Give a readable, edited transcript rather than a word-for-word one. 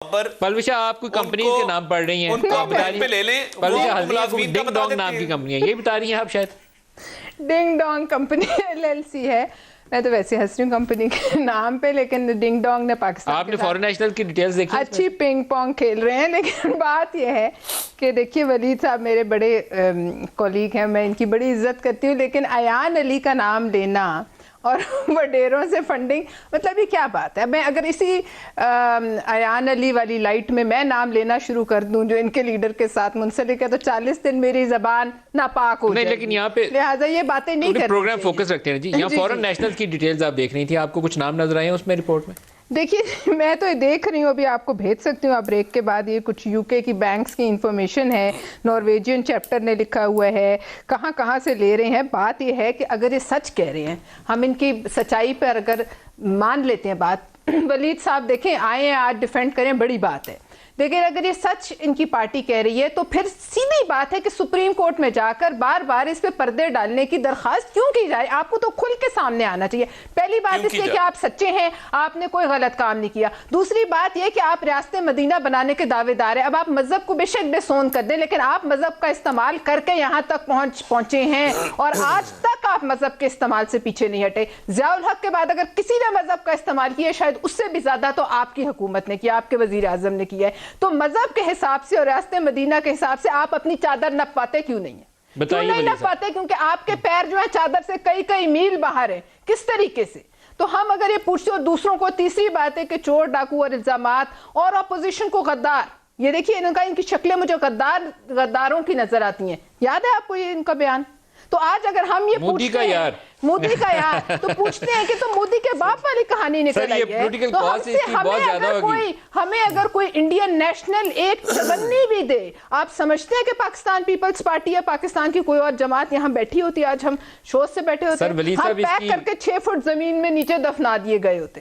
پلوشا آپ کوئی کمپنی کے نام پڑھ رہی ہیں ان کو پہ لے لیں. پلوشا ڈنگ ڈونگ نام کی کمپنی ہے, یہی بتا رہی ہیں آپ شاید. ڈنگ ڈونگ کمپنی LLC ہے. میں تو ویسے ہنس رہی ہوں کمپنی کے نام پہ, لیکن ڈنگ ڈونگ نے پاکستان آپ نے فورن نیشنل کی ڈیٹیلز دیکھی, اچھی پنگ پونگ کھیل رہے ہیں. لیکن بات یہ ہے کہ دیکھیے ولید صاحب میرے بڑے کولیگ ہیں, میں ان کی بڑی عزت کرتی ہوں, لیکن ایان علی کا نام لینا اور وڈیروں سے فنڈنگ, مطلب یہ کیا بات ہے. میں اگر اسی ایان علی والی لائٹ میں نام لینا شروع کر دوں جو ان کے لیڈر کے ساتھ منسلک ہے, تو 40 دن میری زبان ناپاک ہو جائے گی. لیکن یہاں پہ لہٰذا یہ باتیں نہیں کرنی پروگرام چاہیے. فوکس رکھتے ہیں جی. یہاں فورن نیشنل کی ڈیٹیلز آپ دیکھ رہی تھی, آپ کو کچھ نام نظر آئے ہیں اس میں رپورٹ میں؟ دیکھیے میں تو دیکھ رہی ہوں, ابھی آپ کو بھیج سکتی ہوں آپ بریک کے بعد. یہ کچھ UK کی بینکس کی انفارمیشن ہے, نارویجین چیپٹر نے لکھا ہوا ہے, کہاں سے لے رہے ہیں. بات یہ ہے کہ اگر یہ سچ کہہ رہے ہیں, ہم ان کی سچائی پر اگر مان لیتے ہیں بات, ولید صاحب دیکھیں آئے ہیں آج ڈیفینڈ کریں, بڑی بات ہے. لیکن اگر یہ سچ ان کی پارٹی کہہ رہی ہے تو پھر سیدھی بات ہے کہ سپریم کورٹ میں جا کر بار بار اس پہ پردے ڈالنے کی درخواست کیوں کی جائے. آپ کو تو کھل کے سامنے آنا چاہیے. پہلی بات اس لیے کہ آپ سچے ہیں, آپ نے کوئی غلط کام نہیں کیا. دوسری بات یہ کہ آپ ریاست مدینہ بنانے کے دعوے دار ہیں. اب آپ مذہب کو بے شک بے سون کر دیں, لیکن آپ مذہب کا استعمال کر کے یہاں تک پہنچے ہیں, اور آج تک آپ مذہب کے استعمال سے پیچھے نہیں ہٹے. ضیاء الحق کے بعد اگر کسی نے مذہب کا استعمال کیا, شاید اس سے بھی زیادہ تو آپ کی حکومت نے کیا, آپ کے وزیر اعظم نے کیا ہے. تو مذہب کے حساب سے اور ریاست مدینہ کے حساب سے آپ اپنی چادر نپ پاتے کیوں نہیں ہیں؟ کیوں نہیں نپ پاتے؟ کیونکہ آپ کے پیر جو ہیں چادر سے کئی میل باہر ہیں. کس طریقے سے؟ تو ہم اگر یہ پوچھتے اور دوسروں کو, تیسری بات ہے کہ چور ڈاکو اور الزامات, اور اپوزیشن کو غدار. یہ دیکھیے ان کی شکلیں مجھے غداروں کی نظر آتی ہیں. یاد ہے آپ کو یہ ان کا بیان؟ تو آج اگر ہم یہ پوچھتے ہیں مودی کا یار, تو پوچھتے ہیں کہ تو مودی کے باپ والی کہانی نکل آئی ہے. تو ہمیں اگر کوئی انڈین نیشنل ایک چگنی بھی دے, آپ سمجھتے ہیں کہ پاکستان پیپلز پارٹی یا پاکستان کی کوئی اور جماعت یہاں بیٹھی ہوتی, آج ہم شوز سے بیٹھے ہوتے, ہم پیک کر کے 6 فٹ زمین میں نیچے دفنا دیے گئے ہوتے.